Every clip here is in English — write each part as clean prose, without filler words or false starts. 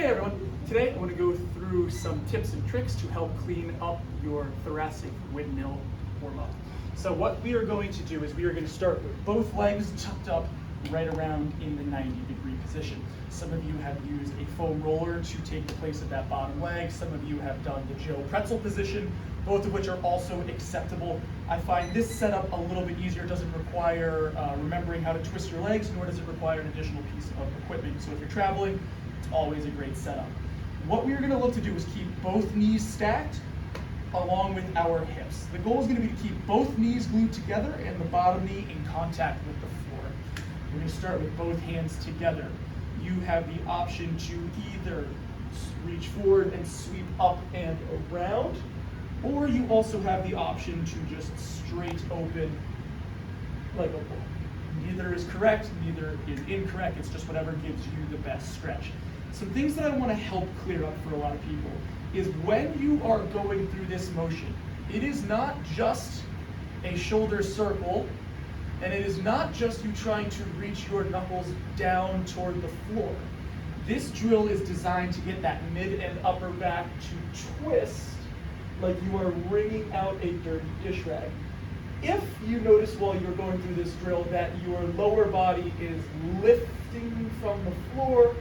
Hey everyone, today I want to go through some tips and tricks to help clean up your thoracic windmill warm-up. So what we are going to do is we are going to start with both legs tucked up right around in the 90-degree position. Some of you have used a foam roller to take the place of that bottom leg. Some of you have done the Joe pretzel position, both of which are also acceptable. I find this setup a little bit easier. It doesn't require remembering how to twist your legs, nor does it require an additional piece of equipment. So if you're traveling, it's always a great setup. What we're going to look to do is keep both knees stacked along with our hips. The goal is going to be to keep both knees glued together and the bottom knee in contact with the floor. We're going to start with both hands together. You have the option to either reach forward and sweep up and around, or you also have the option to just straight open like a ball. Neither is correct, neither is incorrect. It's just whatever gives you the best stretch. Some things that I want to help clear up for a lot of people is when you are going through this motion, it is not just a shoulder circle, and it is not just you trying to reach your knuckles down toward the floor. This drill is designed to get that mid and upper back to twist like you are wringing out a dirty dish rag. If you notice while you're going through this drill that your lower body is lifting from the floor,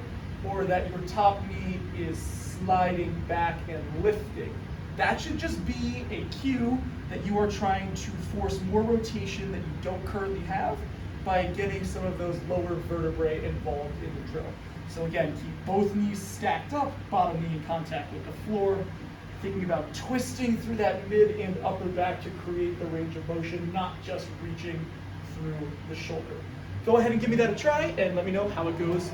or that your top knee is sliding back and lifting, that should just be a cue that you are trying to force more rotation that you don't currently have by getting some of those lower vertebrae involved in the drill. So again, keep both knees stacked up, bottom knee in contact with the floor, thinking about twisting through that mid and upper back to create the range of motion, not just reaching through the shoulder. Go ahead and give me that a try and let me know how it goes